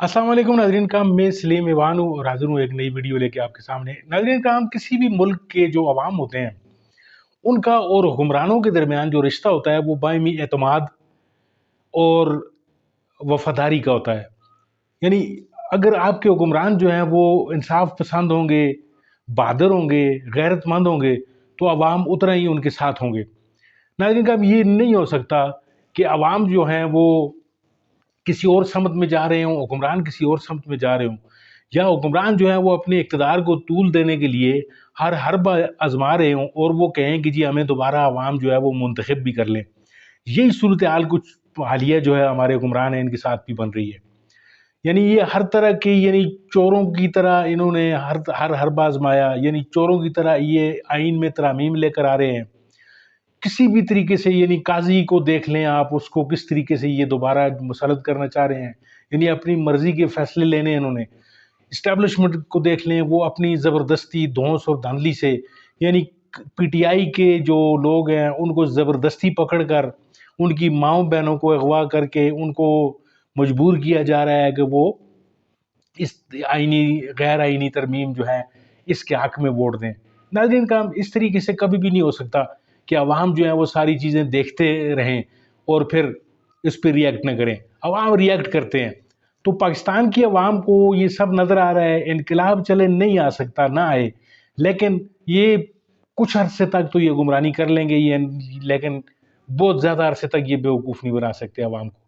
अस्सलाम वालेकुम नाज़रीन काम मैं सलीम ईवान हूँ और हाज़िर हूँ एक नई वीडियो लेके आपके सामने। नाज़रीन काम किसी भी मुल्क के जो अवाम होते हैं, उनका और हुक्मरानों के दरमियान जो रिश्ता होता है वो बायमी एतमाद और वफ़ादारी का होता है। यानी अगर आपके हुक्मरान जो हैं वो इंसाफ पसंद होंगे, बहादुर होंगे, गैरतमंद होंगे, तो अवाम उतना ही उनके साथ होंगे। नाज़रीन काम ये नहीं हो सकता कि अवाम जो हैं वो किसी और समत में जा रहे हों, हुक्मरान किसी और समत में जा रहे हों, या हुक्मरान जो है वो अपने इक़्तिदार को तूल देने के लिए हर हरबा आज़मा रहे हों और वो कहें कि जी हमें दोबारा अवाम जो है वो मुंतखब भी कर लें। यही सूरत-ए-हाल कुछ हालिया जो है हमारे हुक्मरान हैं इनके साथ भी बन रही है। यानी ये हर तरह के यानी चोरों की तरह इन्होंने हर हर हरबा आज़माया, यानी चोरों की तरह ये आइन में तरामीम लेकर आ रहे हैं। किसी भी तरीके से यानी काज़ी को देख लें आप, उसको किस तरीके से ये दोबारा मुसल्लत करना चाह रहे हैं। यानी अपनी मर्ज़ी के फ़ैसले लेने हैं इन्होंने। एस्टेब्लिशमेंट को देख लें, वो अपनी ज़बरदस्ती, धौंस और धांधली से यानी पीटीआई के जो लोग हैं, उनको ज़बरदस्ती पकड़ कर, उनकी माँओं-बहनों को अगवा करके, उनको मजबूर किया जा रहा है कि वो इस गैर आइनी तरमीम जो है, इसके हक़ में वोट दें। नाज़रीन काम इस तरीके से कभी भी नहीं हो सकता कि अवाम जो है वो सारी चीज़ें देखते रहें और फिर इस पे रिएक्ट ना करें। अवाम रिएक्ट करते हैं। तो पाकिस्तान की अवाम को ये सब नज़र आ रहा है, इनकलाब चले नहीं आ सकता, ना आए। लेकिन ये कुछ अरसे तक तो ये गुमरानी कर लेंगे ये, लेकिन बहुत ज़्यादा अरसे तक ये बेवकूफ़ नहीं बना सकते अवाम को।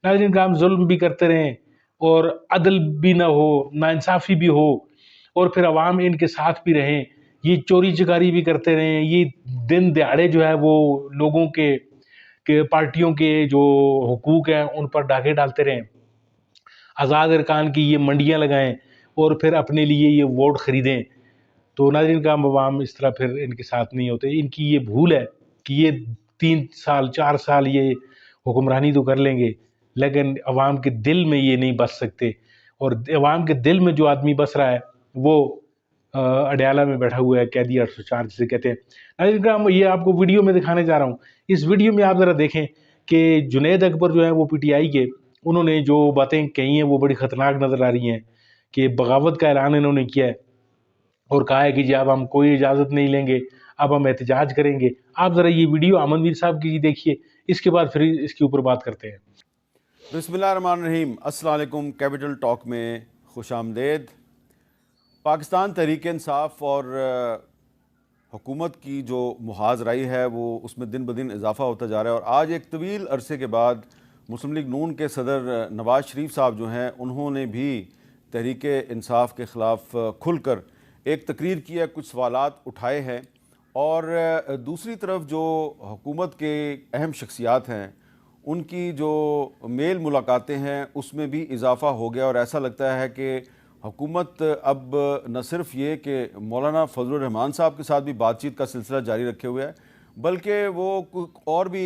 नाज़रीन काम ज़ुल्म भी करते रहें और अदल भी ना हो, नाइंसाफ़ी भी हो और फिर अवाम इनके साथ भी रहें। ये चोरी-चकारी भी करते रहें, ये दिन दहाड़े जो है वो लोगों के पार्टियों के जो हुकूक हैं, उन पर डाके डालते रहें। आज़ाद अरकान की ये मंडियाँ लगाएँ और फिर अपने लिए ये वोट खरीदें। तो नाज़रीन काम अवाम इस तरह फिर इनके साथ नहीं होते। इनकी ये भूल है कि ये 3 साल, 4 साल ये हुक्मरानी तो कर लेंगे, लेकिन अवाम के दिल में ये नहीं बस सकते और अवाम के दिल में जो आदमी बस रहा है, वो अडयाला में बैठा हुआ है, कैदी 804 जिसे कहते हैं। नाज़रीन किराम ये आपको वीडियो में दिखाने जा रहा हूँ। इस वीडियो में आप ज़रा देखें कि जुनैद अकबर जो है वो पीटीआई के, उन्होंने जो बातें कही हैं वो बड़ी ख़तरनाक नज़र आ रही हैं कि बगावत का ऐलान इन्होंने किया है और कहा है कि जी अब हम कोई इजाज़त नहीं लेंगे, अब हम एहतजाज करेंगे। आप ज़रा ये वीडियो अमनवीर साहब की देखिए, इसके बाद फिर इसके ऊपर बात करते हैं। बिस्मिल्लाहिर्रहमानिर्रहीम, अस्सलाम वालेकुम। कैपिटल टॉक में खुशामदेद। पाकिस्तान तहरीक इंसाफ और हुकूमत की जो मुहाज़राई है वो उसमें दिन ब दिन इजाफ़ा होता जा रहा है और आज एक तवील अरसे के बाद मुस्लिम लीग नून के सदर नवाज़ शरीफ साहब जो हैं उन्होंने भी तहरीक इंसाफ के ख़िलाफ़ खुलकर एक तकरीर की है, कुछ सवालात उठाए हैं और दूसरी तरफ जो हुकूमत के अहम शख्सियात हैं उनकी जो मेल मुलाकातें हैं उसमें भी इजाफ़ा हो गया और ऐसा लगता है कि हुकूमत अब न सिर्फ ये कि मौलाना फजलुर रहमान साहब के साथ भी बातचीत का सिलसिला जारी रखे हुए है, बल्कि वो और भी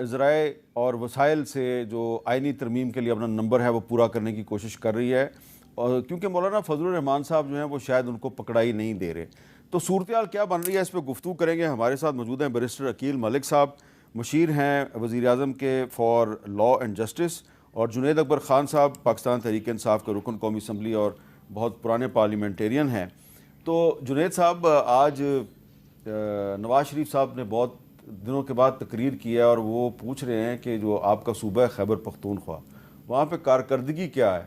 ज़राए और वसाइल से जो आइनी तरमीम के लिए अपना नंबर है वो पूरा करने की कोशिश कर रही है और क्योंकि मौलाना फजलुर रहमान साहब जो हैं वो शायद उनको पकड़ाई नहीं दे रहे। तो सूरत-ए-हाल क्या बन रही है, इस पर गुफ्तगू करेंगे। हमारे साथ मौजूद हैं बैरिस्टर अकील मलिक साहब, मुशीर हैं वज़ीर-ए-आज़म के फ़ॉर लॉ एंड जस्टिस, और जुनैद अकबर ख़ान साहब पाकिस्तान तहरीक इंसाफ के रुकन कौमी असम्बली और बहुत पुराने पार्लियामेंटेरियन हैं। तो जुनैद साहब, आज नवाज़ शरीफ साहब ने बहुत दिनों के बाद तकरीर की है और वो पूछ रहे हैं कि जो आपका सूबा है खैबर पख्तूनख्वा, वहाँ पे कारकर्दगी क्या है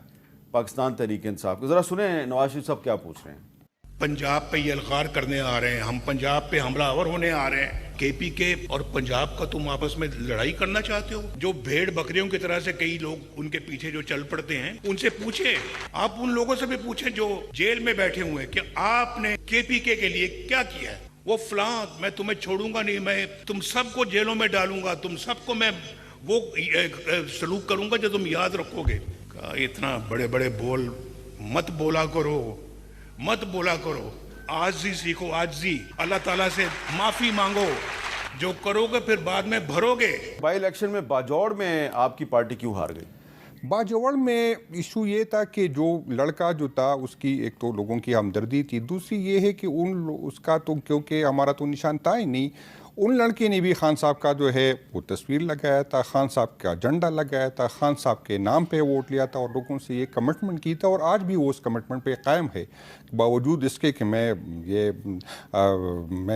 पाकिस्तान तहरीक इंसाफ की। ज़रा सुने नवाज़ शरीफ साहब क्या पूछ रहे हैं। पंजाब पे यलगार करने आ रहे हैं, हम पंजाब पे हमलावर होने आ रहे हैं। केपीके और पंजाब का तुम आपस में लड़ाई करना चाहते हो? जो भेड़ बकरियों की तरह से कई लोग उनके पीछे जो चल पड़ते हैं, उनसे पूछे, आप उन लोगों से भी पूछे जो जेल में बैठे हुए हैं कि आपने केपीके के लिए क्या किया है। वो फलां, मैं तुम्हें छोड़ूंगा नहीं, मैं तुम सबको जेलों में डालूंगा, तुम सबको मैं वो सलूक करूंगा जो तुम याद रखोगे। इतना बड़े बड़े बोल मत बोला करो, मत बोला करो। आजी सीखो, आजी। अल्लाह ताला से माफी मांगो, जो करोगे फिर बाद में भरोगे। बाई इलेक्शन में बाजौड़ में आपकी पार्टी क्यों हार गई? बाजौड़ में इशू ये था कि जो लड़का जो था उसकी एक तो लोगों की हमदर्दी थी, दूसरी ये है कि उसका तो क्योंकि हमारा तो निशान था ही नहीं, उन लड़के ने भी खान साहब का जो है वो तस्वीर लगाया था, खान साहब का झंडा लगाया था, खान साहब के नाम पे वोट लिया था और लोगों से ये कमिटमेंट की था और आज भी वो उस कमिटमेंट पे कायम है। बावजूद इसके कि मैं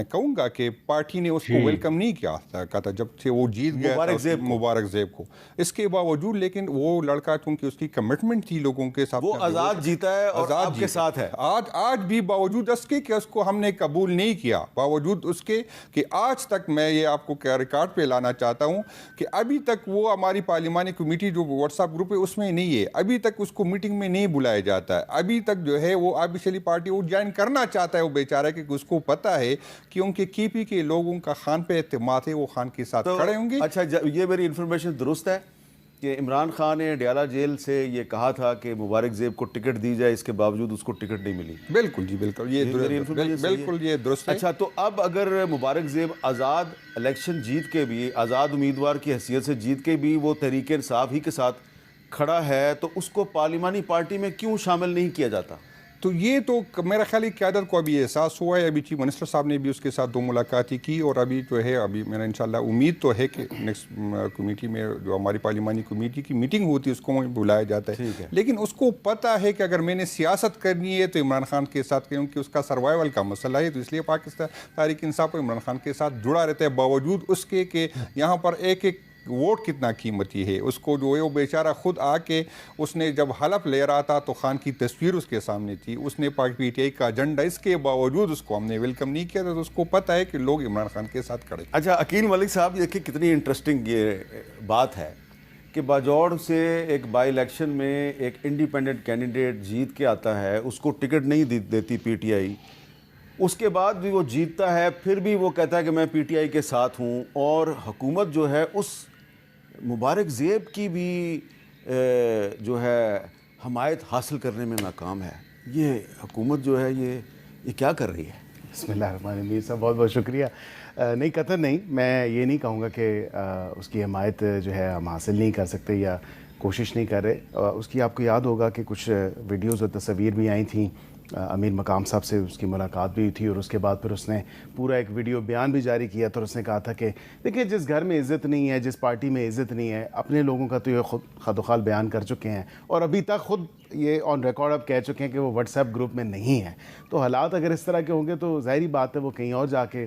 कहूँगा कि पार्टी ने उसको वेलकम नहीं किया था जब से वो जीत गया मुबारक ज़ेब को। इसके बावजूद लेकिन वो लड़का चूँकि उसकी कमिटमेंट थी लोगों के साथ, वो आज़ाद जीता है और आपके साथ है आज भी, बावजूद उसके कि उसको हमने कबूल नहीं किया, बावजूद उसके कि आज तक मैं ये आपको रिकॉर्ड पे लाना चाहता हूँ कि अभी तक वो हमारी पार्लिमानी कमेटी जो व्हाट्सएप ग्रुप है उसमें नहीं है, अभी तक उसको मीटिंग में नहीं बुलाया जाता है, अभी तक जो है वो ऑफिशियली पार्टी वो ज्वाइन करना चाहता है वो बेचारा, कि उसको पता है कि उनके केपी के लोगों का खान पे एतमाद है, वो खान के साथ खड़े होंगे। अच्छा, ये मेरी इन्फॉर्मेशन दुरुस्त है कि इमरान खान ने डयाला जेल से ये कहा था कि मुबारक ज़ेब को टिकट दी जाए, इसके बावजूद उसको टिकट नहीं मिली? बिल्कुल जी, बिल्कुल, ये बिल्कुल ये दुरुस्त है। अच्छा, तो अब अगर मुबारक ज़ेब आज़ाद इलेक्शन जीत के भी, आज़ाद उम्मीदवार की हैसियत से जीत के भी वो तहरीक इंसाफ ही के साथ खड़ा है, तो उसको पार्लिमानी पार्टी में क्यों शामिल नहीं किया जाता? तो ये तो मेरा ख्याल है क़यादत को अभी एहसास हुआ है। अभी चीफ मिनिस्टर साहब ने भी उसके साथ 2 मुलाकातें की और अभी जो है अभी मेरा इंशाल्लाह उम्मीद तो है कि नेक्स्ट कमेटी में जो हमारी पार्लिमानी कमेटी की मीटिंग होती है उसको बुलाया जाता है। लेकिन उसको पता है कि अगर मैंने सियासत करनी है तो इमरान खान के साथ, क्योंकि उसका सर्वाइवल का मसला है, तो इसलिए पाकिस्तान तहरीक इंसाफ इमरान खान के साथ जुड़ा रहता है, बावजूद उसके कि यहाँ पर एक वोट कितना कीमती है। उसको जो है वो बेचारा खुद आके उसने जब हलफ ले रहा था तो खान की तस्वीर उसके सामने थी, उसने PTI का एजेंडा, इसके बावजूद उसको हमने वेलकम नहीं किया था, तो उसको पता है कि लोग इमरान खान के साथ खड़े। अच्छा, अकील मलिक साहब, देखिए कितनी इंटरेस्टिंग ये बात है कि बाजौड़ से एक बाई इलेक्शन में एक इंडिपेंडेंट कैंडिडेट जीत के आता है, उसको टिकट नहीं देती PTI, उसके बाद भी वो जीतता है, फिर भी वो कहता है कि मैं PTI के साथ हूँ, और हुकूमत जो है उस मुबारक ज़ेब की भी जो है हमायत हासिल करने में नाकाम है। ये हुकूमत जो है ये क्या कर रही है? बिस्मिल्लाहिर्रहमानिर्रहीम साहब, बहुत बहुत शुक्रिया। नहीं, कतई नहीं, मैं ये नहीं कहूँगा कि उसकी हमायत जो है हम हासिल नहीं कर सकते या कोशिश नहीं कर रहे। उसकी आपको याद होगा कि कुछ वीडियोज़ और तस्वीर भी आई थी, अमीर मकाम साहब से उसकी मुलाकात भी हुई थी और उसके बाद फिर उसने पूरा एक वीडियो बयान भी जारी किया। तो उसने कहा था कि देखिए, जिस घर में इज़्ज़त नहीं है, जिस पार्टी में इज़्ज़त नहीं है, अपने लोगों का तो ये खुद खदोखाल बयान कर चुके हैं और अभी तक खुद ये ऑन रिकॉर्ड अब कह चुके हैं कि वो व्हाट्सएप ग्रुप में नहीं है। तो हालात अगर इस तरह के होंगे तो ज़ाहिरी बात है वो कहीं और जाके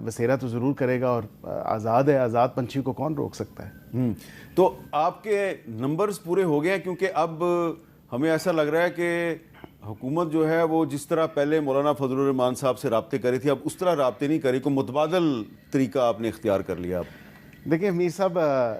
बसेरा तो ज़रूर करेगा, और आज़ाद है, आज़ाद पंछी को कौन रोक सकता है। तो आपके नंबर्स पूरे हो गए हैं, क्योंकि अब हमें ऐसा लग रहा है कि हुकूमत जो है वो जिस तरह पहले मौलाना फजलुर रहमान साहब से राब्ते करी थी, अब उस तरह राब्ते नहीं करी, को मुतबादल तरीका आपने इख्तियार कर लिया। अब देखिए मीर साहब,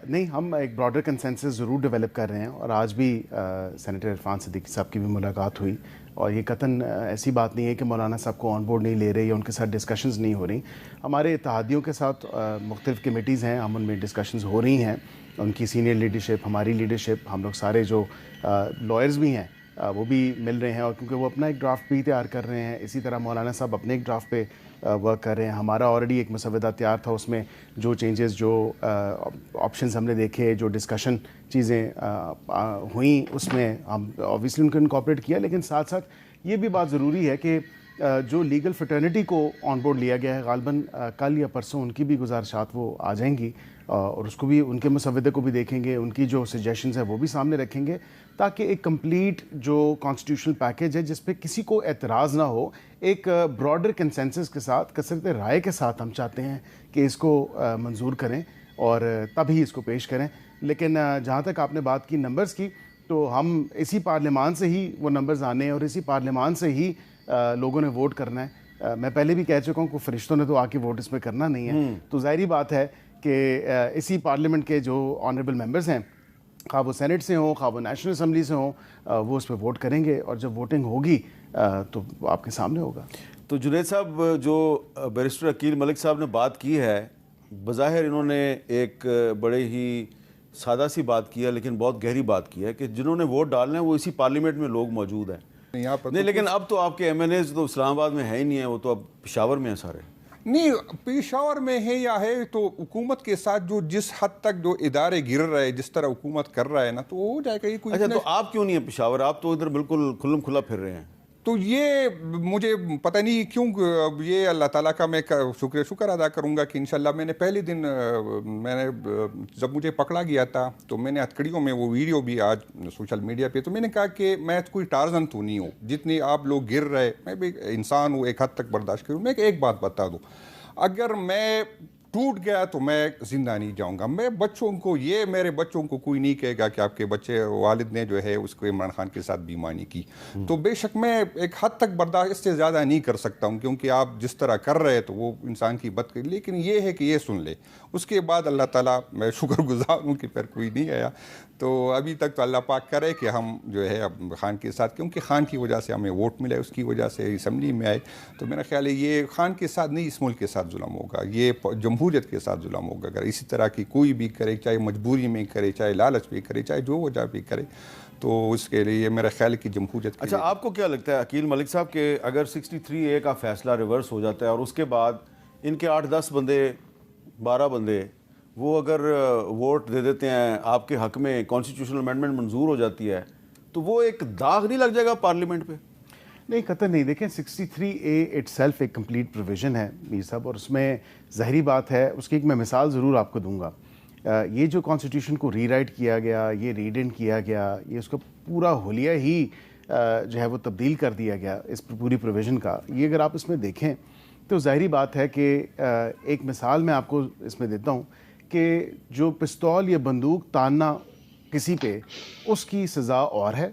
नहीं, हम एक ब्रॉडर कंसेंसस ज़रूर डेवलप कर रहे हैं और आज भी सेनेटर इरफान सिद्दीकी साहब की भी मुलाकात हुई, और ये कतन ऐसी बात नहीं है कि मौलाना साहब को ऑन बोर्ड नहीं ले रहे या उनके साथ डिस्कशंस नहीं हो रही। हमारे इत्तेहादियों के साथ मुख्तलिफ कमेटीज़ हैं, हम उनमें डिस्कशंस हो रही हैं, उनकी सीनियर लीडरशिप, हमारी लीडरशिप, हम लोग सारे जो लॉयर्स भी हैं वो भी मिल रहे हैं, और क्योंकि वो अपना एक ड्राफ्ट भी तैयार कर रहे हैं, इसी तरह मौलाना साहब अपने एक ड्राफ्ट पे वर्क कर रहे हैं। हमारा ऑलरेडी एक मसवदा तैयार था, उसमें जो चेंजेस, जो ऑप्शंस हमने देखे, जो डिस्कशन चीज़ें हुई, उसमें हम ऑब्वियसली उनको इनकॉर्पोरेट किया। लेकिन साथ साथ ये भी बात ज़रूरी है कि जो लीगल फ्रेटर्निटी को ऑन बोर्ड लिया गया है, गालबन कल या परसों उनकी भी गुजारिशात वो आ जाएंगी और उसको भी, उनके मसवदे को भी देखेंगे, उनकी जो सजेशंस है वो भी सामने रखेंगे, ताकि एक कंप्लीट जो कॉन्स्टिट्यूशनल पैकेज है जिस पे किसी को एतराज़ ना हो, एक ब्रॉडर कंसेंसस के साथ, कसरत राय के साथ हम चाहते हैं कि इसको मंजूर करें और तभी इसको पेश करें। लेकिन जहाँ तक आपने बात की नंबर्स की, तो हम इसी पार्लियामान से ही वो नंबर्स आने हैं और इसी पार्लियामान से ही लोगों ने वोट करना है। मैं पहले भी कह चुका हूँ कि फरिश्तों ने तो आके वोट इसमें करना नहीं है, तो ज़ाहिरी बात है कि इसी पार्लियामेंट के जो ऑनरेबल मेंबर्स हैं, खा वो सेनेट से हों, खा वो नेशनल असम्बली से हों, वो उस पर वोट करेंगे और जब वोटिंग होगी तो आपके सामने होगा। तो जुनैद साहब, जो बैरिस्टर अकील मलिक साहब ने बात की है, बज़ाहिर इन्होंने एक बड़े ही सादा सी बात की है, लेकिन बहुत गहरी बात की है कि जिन्होंने वोट डालने हैं वो इसी पार्लियामेंट में लोग मौजूद हैं यहाँ पर। नहीं, लेकिन अब तो आपके MNAs तो इस्लामाबाद में है ही नहीं है, वो तो अब पेशावर में हैं सारे। नहीं, पेशावर में है या है तो हुकूमत के साथ जो जिस हद तक जो इदारे गिर रहे हैं, जिस तरह हुकूमत कर रहा है ना, तो हो जाएगा ये कोई। अच्छा, तो आप क्यों नहीं है पेशावर? आप तो इधर बिल्कुल खुल्लम खुला फिर रहे हैं। تو یہ مجھے پتہ نہیں کیوں یہ اللہ تعالیٰ کا میں شکر ادا کروں گا کہ انشاءاللہ میں نے پہلے دن میں نے جب مجھے پکڑا گیا تھا تو میں نے ہتھکڑیوں میں وہ ویڈیو بھی آج سوشل میڈیا پہ، تو میں نے کہا کہ میں کوئی ٹارزن تو نہیں ہوں، جتنے آپ لوگ گر رہے میں بھی انسان ہوں، ایک حد تک برداشت کروں۔ میں ایک بات بتا دوں، اگر میں ٹوٹ گیا تو میں زندہ نہیں جاؤں گا۔ میں بچوں کو میرے بچوں کو کوئی نہیں کہے گا کہ آپ کے بچے والد نے جو ہے اس کو عمران خان کے ساتھ بےایمانی کی، تو بے شک میں ایک حد تک برداشت اس سے زیادہ نہیں کر سکتا ہوں، کیونکہ آپ جس طرح کر رہے تو وہ انسان کی بد کری، لیکن یہ ہے کہ یہ سن لے۔ اس کے بعد اللہ تعالیٰ میں شکر گزار ہوں کہ پھر کوئی نہیں آیا، تو ابھی تک تو اللہ پاک کرے کہ ہم جو ہے اب خان کے ساتھ، کیونکہ خان کی وجہ سے ہمیں ووٹ ملا، اس کی وجہ سے اسمبلی میں آئے، تو میرا خیال ہے یہ خان کے ساتھ نہیں، اس ملک کے ساتھ ظلم ہوگا، یہ جمہوریت کے ساتھ ظلم ہوگا۔ اگر اسی طرح کی کوئی بھی کرے، چاہے مجبوری میں کرے، چاہے لالچ بھی کرے، چاہے جو وجہ بھی کرے، تو اس کے لیے میرا خیال ہے کہ جمہوریت کے اچھا آپ کو کیا لگتا ہے عقیل ملک صاحب کہ اگر 63A کا فیصلہ ریورس ہو جاتا ہے اور اس کے بعد ان کے 8-10 بندے 12 بندے وہ اگر ووٹ دے دیتے ہیں آپ کے حق میں، کانسٹیٹیوشنل امینڈمنٹ منظور ہو جاتی ہے، تو وہ ایک داغ نہیں لگ جائے گا پارلیمنٹ پہ؟ نہیں قطر نہیں، دیکھیں 63A اٹ سیلف ایک کمپلیٹ پروویژن ہے میر صاحب، اور اس میں ظاہری بات ہے، اس کی ایک میں مثال ضرور آپ کو دوں گا۔ یہ جو کانسٹیٹیوشن کو ری رائٹ کیا گیا، یہ ریڈ انڈ کیا گیا، یہ اس کا پورا حلیہ ہی جو ہے وہ تبدیل کر دیا گیا اس پوری پروویژن کا، یہ اگر آپ اس میں دیکھیں تو ظاہری بات ہے کہ ایک مثال میں آپ کو اس میں دیتا ہوں کہ جو پستول یا بندوق تاننا کسی پہ، اس کی سزا اور ہے،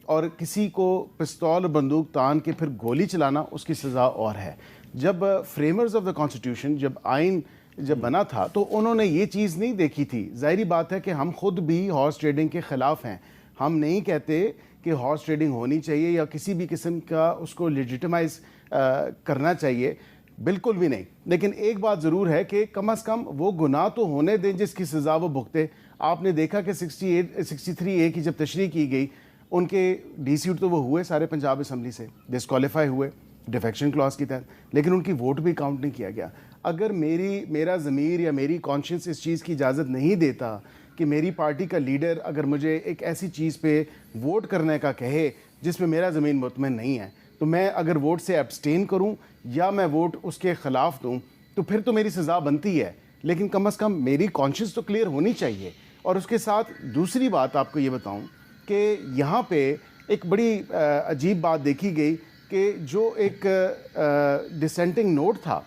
اور کسی کو پستول اور بندوق تان کے پھر گولی چلانا، اس کی سزا اور ہے۔ جب فریمرز آف دا کانسٹیٹیوشن، جب آئین جب بنا تھا تو انہوں نے یہ چیز نہیں دیکھی تھی۔ ظاہری بات ہے کہ ہم خود بھی ہارس ٹریڈنگ کے خلاف ہیں، ہم نہیں کہتے کہ ہارس ٹریڈنگ ہونی چاہیے یا کسی بھی قسم کا اس کو لیجیٹمائز کرنا چاہیے، بالکل بھی نہیں، لیکن ایک بات ضرور ہے کہ کم از کم وہ گناہ تو ہونے دیں جس کی سزا وہ بھگتے۔ آپ نے دیکھا کہ 63A کی جب تشریح کی گئی، ان کے ڈی سیٹ تو وہ ہوئے سارے پنجاب اسمبلی سے، ڈسکوالیفائی ہوئے ڈیفیکشن کلاس کی تحت، لیکن ان کی ووٹ بھی کاؤنٹ نہیں کیا گیا۔ اگر میرا ضمیر یا میری کانشنس اس چیز کی اجازت نہیں دیتا کہ میری پارٹی کا لیڈر اگر مجھے ایک ایسی چیز پہ ووٹ کرنے کا کہے جس میں میرا ضمیر مطمئن نہیں ہے، تو میں اگر ووٹ سے ایبسٹین کروں یا میں ووٹ اس کے خلاف دوں تو پھر تو میری سزا بنتی ہے، لیکن کم از کم میری کانشنس تو کلیئر ہونی چاہیے۔ اور اس کے ساتھ دوسری بات آپ کو یہ بتاؤں کہ یہاں پہ ایک بڑی عجیب بات دیکھی گئی کہ جو ایک ڈسینٹنگ نوٹ تھا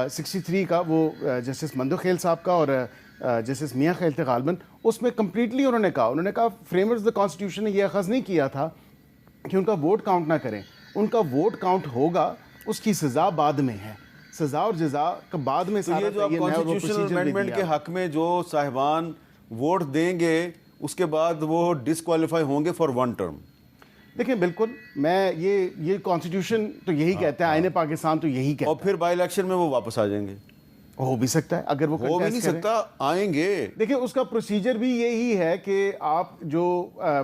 63 کا، وہ جسٹس مندوخیل صاحب کا اور جسٹس میاں خیل تھے غالباً، اس میں کمپلیٹلی انہوں نے کہا فریمرز دا کانسٹیٹیوشن نے یہ اخذ نہیں کیا تھا کہ ان کا ووٹ کاؤنٹ نہ کریں، ان کا ووٹ کاؤنٹ ہوگا، اس کی سزا بعد میں ہے، سزا اور جزا کا بعد میں سارا یہ جو آپ کانسٹیٹیوشنل امینڈمنٹ کے حق میں جو صاحبان ووٹ دیں گے اس کے بعد وہ ڈسکوالیفائی ہوں گے فار ون ٹرم۔ دیکھیں بالکل، میں یہ کانسٹیٹیوشن تو یہی کہتا ہے، آئین پاکستان تو یہی کہتا ہے، اور پھر بائی الیکشن میں وہ واپس آ جائیں گے۔ ہو بھی سکتا ہے، اگر وہ ہو بھی نہیں سکتا، آئیں گے۔ دیکھیں اس کا پروسیجر بھی یہی ہے کہ آپ جو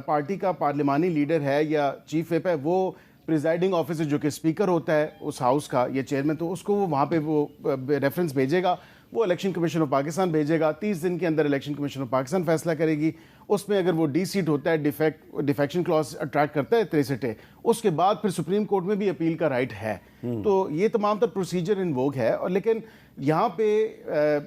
پارٹی کا پارلیمانی لیڈر ہے یا چیف وپ ہے، وہ پریزائڈنگ آفیسر جو کہ اسپیکر ہوتا ہے اس ہاؤس کا یا چیئرمین، تو اس کو وہ وہاں پہ وہ ریفرنس بھیجے گا، وہ الیکشن کمیشن آف پاکستان بھیجے گا، 30 دن کے اندر الیکشن کمیشن آف پاکستان فیصلہ کرے گی۔ اس میں اگر وہ ڈی سیٹ ہوتا ہے، ڈیفیکشن کلاس اٹریکٹ کرتا ہے 63، اس کے بعد پھر سپریم کورٹ میں بھی اپیل کا رائٹ ہے۔ تو یہ تمام تر پروسیجر ان ووگ ہے، اور لیکن یہاں پہ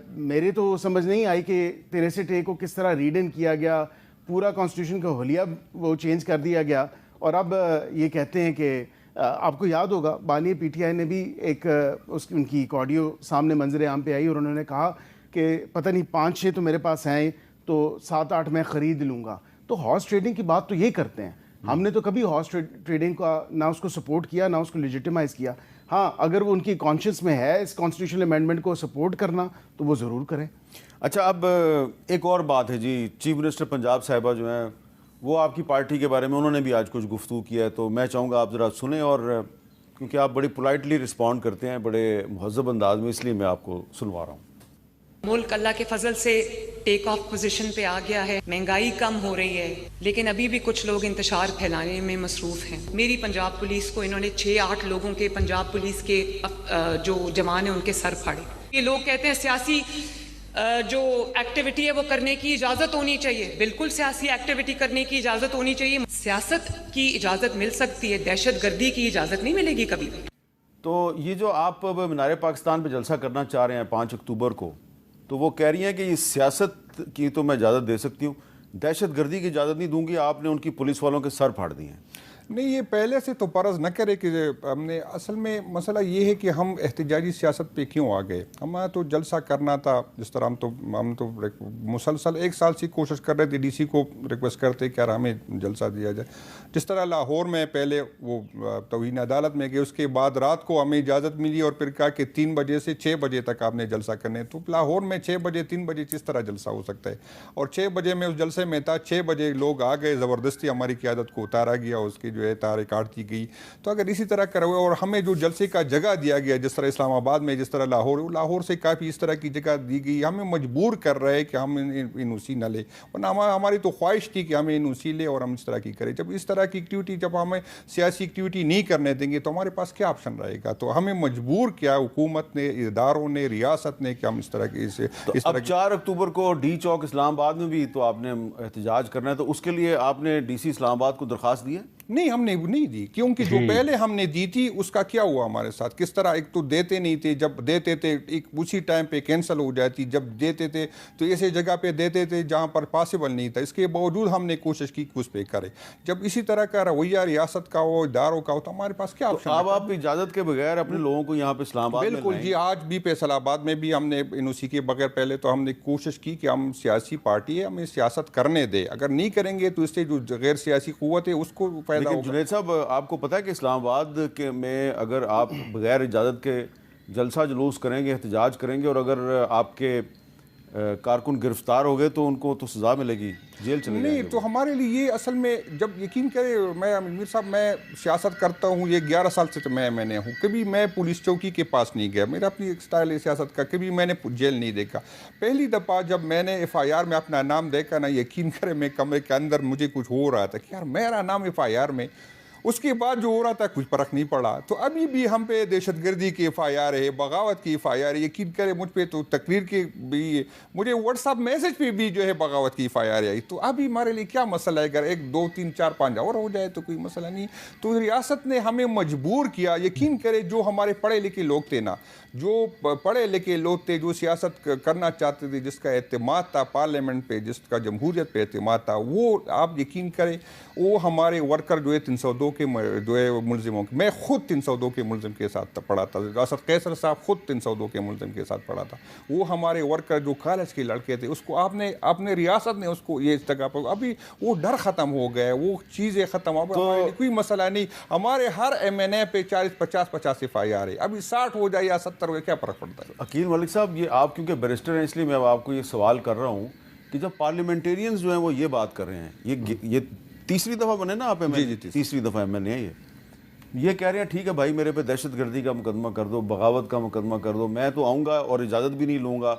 میرے تو سمجھ نہیں آئی کہ 63A کو کس طرح ریڈ ان کیا گیا، پورا کانسٹیٹیوشن کا حلیہ وہ چینج کر دیا گیا، اور اب یہ کہتے ہیں کہ آپ کو یاد ہوگا بانی پی ٹی آئی نے بھی ان کی ایک آڈیو سامنے منظر عام پہ آئی، اور انہوں نے کہا کہ پتہ نہیں 5-6 تو میرے پاس ہیں تو 7-8 میں خرید لوں گا۔ تو ہارس ٹریڈنگ کی بات تو یہ کرتے ہیں، ہم نے تو کبھی ہارس ٹریڈنگ کا نہ اس کو سپورٹ کیا نہ اس کو لیجیٹیمائز کیا۔ ہاں اگر وہ ان کی کانشنس میں ہے اس کانسٹیٹیوشنل امینڈمنٹ کو سپورٹ کرنا تو وہ ضرور کریں۔ اچھا اب ایک اور بات ہے جی، چیف منسٹر پنجاب صاحبہ جو ہیں وہ آپ کی پارٹی کے بارے میں انہوں نے بھی آج کچھ گفتگو کیا ہے، تو میں چاہوں گا آپ ذرا سنیں، اور کیونکہ آپ بڑی پولائٹلی رسپونڈ کرتے ہیں بڑے مہذب انداز میں، اس لیے میں آپ کو سنوا رہا ہوں۔ ملک اللہ کے فضل سے ٹیک آف پوزیشن پہ آ گیا ہے، مہنگائی کم ہو رہی ہے، لیکن ابھی بھی کچھ لوگ انتشار پھیلانے میں مصروف ہیں۔ میری پنجاب پولیس کو انہوں نے 6-8 لوگوں کے پنجاب پولیس کے جو جوان ہیں ان کے سر پھاڑے۔ یہ لوگ کہتے ہیں سیاسی जो एक्टिविटी है वो करने की इजाज़त होनी चाहिए, बिल्कुल सियासी एक्टिविटी करने की इजाज़त होनी चाहिए। सियासत की इजाज़त मिल सकती है, दहशत गर्दी की इजाज़त नहीं मिलेगी कभी भी। तो ये जो आप अब मीनार पाकिस्तान पे जलसा करना चाह रहे हैं 5 अक्टूबर को, तो वो कह रही हैं कि ये सियासत की तो मैं इजाज़त दे सकती हूँ, दहशत गर्दी की इजाज़त नहीं दूंगी। आपने उनकी पुलिस वालों के सर फाड़ दिए हैं। नहीं, ये पहले से तो परज़ न करे कि हमने, असल में मसला ये है कि हम एहतजाजी सियासत पे क्यों आ गए। हमारा तो जलसा करना था, जिस तरह हम तो मुसलसल 1 साल से कोशिश कर रहे थे, डीसी को रिक्वेस्ट करते कि यार हमें जलसा दिया जाए। जिस तरह लाहौर में पहले वो तौहीन अदालत में गए, उसके बाद रात को हमें इजाज़त मिली और फिर कहा कि 3 बजे से 6 बजे तक आपने जलसा करने। तो लाहौर में 6 बजे 3 बजे किस तरह जलसा हो सकता है। और 6 बजे में उस जलसे में था, 6 बजे लोग आ गए, ज़बरदस्ती हमारी क़यादत को उतारा गया, उसकी जो है तारें काट दी गई। तो अगर इसी तरह कर हुए और हमें जो जलसे का जगह दिया गया, जिस तरह इस्लामाबाद में, जिस तरह लाहौर से काफ़ी इस तरह की जगह दी गई, हमें मजबूर कर रहे हैं कि हम इनूसी न ले, वरना हमारी तो ख्वाहिश थी कि हमें इनूसी ले और हम इस तरह की करें। जब इस तरह की एक्टिविटी, जब हमें सियासी एक्टिविटी नहीं करने देंगे तो हमारे पास क्या ऑप्शन रहेगा। तो हमें मजबूर किया हुकूमत ने, इदारों ने, रियासत ने, कि हम इस तरह की तो अब 4 अक्टूबर को डी चौक इस्लामाबाद में भी तो आपने एहतजाज करना है, तो उसके लिए आपने डीसी इस्लामाबाद को दरख्वास्त दी है? नहीं, हमने नहीं दी, क्योंकि जो पहले हमने दी थी उसका क्या हुआ हमारे साथ, किस तरह। एक तो देते नहीं थे, जब देते थे एक उसी टाइम पे कैंसिल हो जाती, जब देते थे तो ऐसे जगह पे देते थे जहां पर पॉसिबल नहीं था। इसके बावजूद हमने कोशिश की कि उस पे करें। जब इसी तरह का रवैया रियासत का हो, इदारों का हो, तो हमारे पास क्या ऑप्शन। अब आप इजाज़त के बगैर अपने लोगों को यहाँ पे इस्लामाबाद में बिल्कुल जी, आज भी फैसलाबाद में भी हमने एनओसी के बगैर, पहले तो हमने कोशिश की कि हम सियासी पार्टी है, हमें सियासत करने दे, अगर नहीं करेंगे तो इससे जो गैर सियासी कुव्वत है उसको फायदा होगा। जुनैद साहब, आपको पता है कि इस्लामाबाद के में अगर आप बगैर इजाज़त के जलसा जुलूस करेंगे, एहतजाज करेंगे और अगर आपके कारकुन गिरफ्तार हो गए तो उनको तो सज़ा मिलेगी, जेल चले नहीं। तो हमारे लिए ये असल में, जब यकीन करें, मैं अमीर साहब, मैं सियासत करता हूँ, ये 11 साल से तो मैंने हूँ, कभी मैं पुलिस चौकी के पास नहीं गया, मेरा अपनी एक स्टाइल है सियासत का, कभी मैंने जेल नहीं देखा। पहली दफ़ा जब मैंने FIR में अपना नाम देखा ना, यकीन करें, मैं कमरे के अंदर मुझे कुछ हो रहा था कि यार मेरा नाम FIR में, उसके बाद जो हो रहा था कुछ फर्क नहीं पड़ा। तो अभी भी हम पे दहशतगर्दी की FIR है, बगावत की FIR है, यकीन करें मुझ पे तो तकरीर के भी, मुझे व्हाट्सअप मैसेज पे भी जो है बगावत की FIR आई। तो अभी हमारे लिए क्या मसला है, अगर 1 2 3 4 5 और हो जाए तो कोई मसला नहीं। तो रियासत ने हमें मजबूर किया। यकीन करें, जो हमारे पढ़े लिखे लोग थे ना, जो पढ़े लिखे लोग थे, जो सियासत करना चाहते थे, जिसका एतमाद था पार्लियामेंट पे, जिसका जमहूरियत पे एतमाद था, वो आप यकीन करें, वो हमारे वर्कर जो है 302 के जो है मुलजिमों के, मैं खुद 302 के मुलजिम के साथ पढ़ा था, असद कैसर साहब खुद 302 के मुलजिम के साथ पढ़ा था। वो हमारे वर्कर जो कॉलेज के लड़के थे, उसको आपने रियासत ने उसको ये जगह पर, अभी वो डर ख़त्म हो गया है, वो चीज़ें ख़त्म हो गई, कोई मसला नहीं। हमारे हर MNA पे 40-50 FIR है, अभी 60 हो जाए या 70 हो जाए, क्या फ़र्क पड़ता है। अकील मलिक साहब, ये आप क्योंकि बैरिस्टर हैं, इसलिए मैं आपको ये सवाल कर रहा हूँ कि जब पार्लियामेंटेरियंस जो हैं वो ये बात कर रहे हैं, ये तीसरी दफ़ा बने ना आप MNA, तीसरी दफ़ा MNA है, ये कह रहे हैं ठीक है भाई, मेरे पे दहशत गर्दी का मुकदमा कर दो, बगावत का मुकदमा कर दो, मैं तो आऊँगा और इजाज़त भी नहीं लूँगा,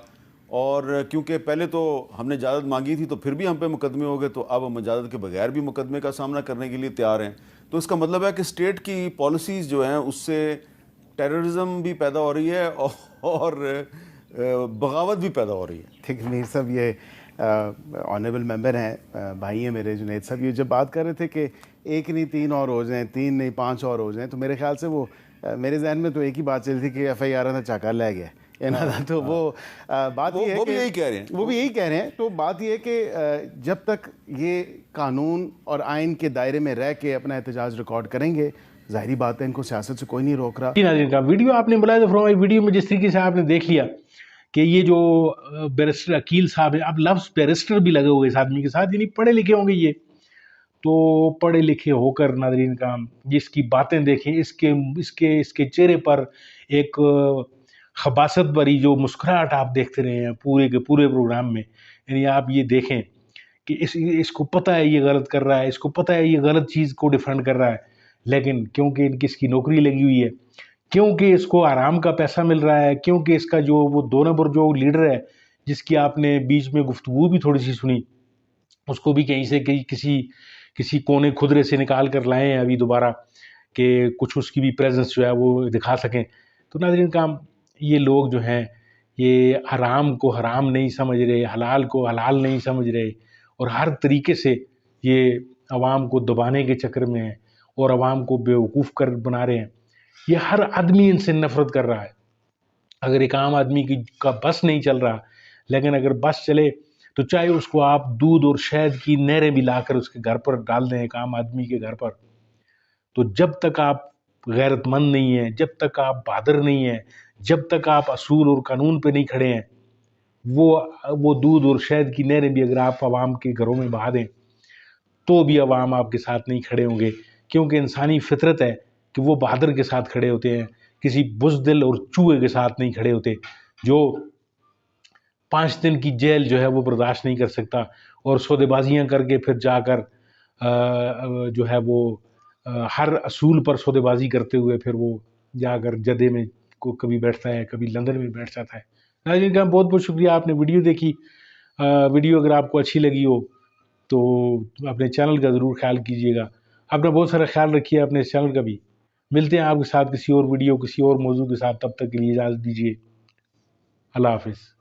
और क्योंकि पहले तो हमने इजाज़त मांगी थी तो फिर भी हम पे मुकदमे हो गए, तो अब हम इजाज़त के बगैर भी मुकदमे का सामना करने के लिए तैयार हैं। तो इसका मतलब है कि स्टेट की पॉलिसीज़ जो हैं उससे टेररिज्म भी पैदा हो रही है और बगावत भी पैदा हो रही है। ठीक है मीर साहब, ये ऑनरेबल मेंबर हैं, भाई हैं मेरे जुनैद साहब, ये जब बात कर रहे थे कि 1 नहीं 3 और हो जाएं, 3 नहीं 5 और हो जाएं, तो मेरे ख्याल से वो मेरे जहन में तो एक ही बात चली थी कि FIR ना चाकर ले गया है ना। तो वो बात ये है, वो भी यही कह रहे हैं, वो भी यही कह रहे हैं। तो बात ये है कि जब तक ये कानून और आइन के दायरे में रह के अपना एहतजाज रिकॉर्ड करेंगे, जाहिर बात है इनको सियासत से कोई नहीं रोक रहा। नाज़रीन का वीडियो आपने बुलाया तो फ्रॉम वीडियो में जिस तरीके से आपने देख लिया कि ये जो बैरिस्टर अकील साहब है, अब लफ्ज़ बैरिस्टर भी लगे हुए इस आदमी के साथ, यानी पढ़े लिखे होंगे ये, तो पढ़े लिखे होकर नाज़रीन का जिसकी बातें देखें, इसके चेहरे पर एक खबासत भरी जो मुस्कुराहट आप देखते रहे हैं पूरे के पूरे प्रोग्राम में, यानी आप ये देखें कि इसको पता है ये गलत कर रहा है, इसको पता है ये गलत चीज़ को डिफेंड कर रहा है, लेकिन क्योंकि इसकी नौकरी लगी हुई है, क्योंकि इसको आराम का पैसा मिल रहा है, क्योंकि इसका जो वो 2 नंबर जो लीडर है, जिसकी आपने बीच में गुफ्तगू भी थोड़ी सी सुनी, उसको भी कहीं से किसी कोने खुदरे से निकाल कर लाए हैं अभी दोबारा, कि कुछ उसकी भी प्रेजेंस जो है वो दिखा सकें। तो नाज़रीन काम, ये लोग जो हैं یہ حرام کو حرام نہیں سمجھ رہے، حلال کو حلال نہیں سمجھ رہے، اور ہر طریقے سے یہ عوام کو دبانے کے چکر میں ہیں اور عوام کو بیوقوف کر بنا رہے ہیں۔ یہ ہر آدمی ان سے نفرت کر رہا ہے۔ اگر ایک عام آدمی کا بس نہیں چل رہا، لیکن اگر بس چلے تو چاہے اس کو آپ دودھ اور شہد کی نہریں بھی لا کر اس کے گھر پر ڈال دیں، ایک عام آدمی کے گھر پر، تو جب تک آپ غیرت مند نہیں ہیں، جب تک آپ بہادر نہیں ہیں، جب تک آپ اصول اور قانون پہ نہیں کھڑے ہیں، وہ دودھ اور شہد کی نہریں بھی اگر آپ عوام کے گھروں میں بہا دیں تو بھی عوام آپ کے ساتھ نہیں کھڑے ہوں گے، کیونکہ انسانی فطرت ہے کہ وہ بہادر کے ساتھ کھڑے ہوتے ہیں، کسی بزدل اور چوہے کے ساتھ نہیں کھڑے ہوتے جو 5 دن کی جیل جو ہے وہ برداشت نہیں کر سکتا اور سودے بازیاں کر کے پھر جا کر جو ہے وہ ہر اصول پر سودے بازی کرتے ہوئے پھر وہ جا کر جدے میں کو کبھی بیٹھتا ہے، کبھی لندن میں بیٹھ جاتا ہے۔ ناظرین کا بہت بہت شکریہ، آپ نے ویڈیو دیکھی۔ ویڈیو اگر آپ کو اچھی لگی ہو تو اپنے چینل کا ضرور خیال کیجیے گا۔ اپنا بہت سارا خیال رکھیے اپنے اس چینل کا بھی۔ ملتے ہیں آپ کے ساتھ کسی اور ویڈیو کسی اور موضوع کے ساتھ، تب تک کے لیے اجازت دیجیے۔ اللہ حافظ۔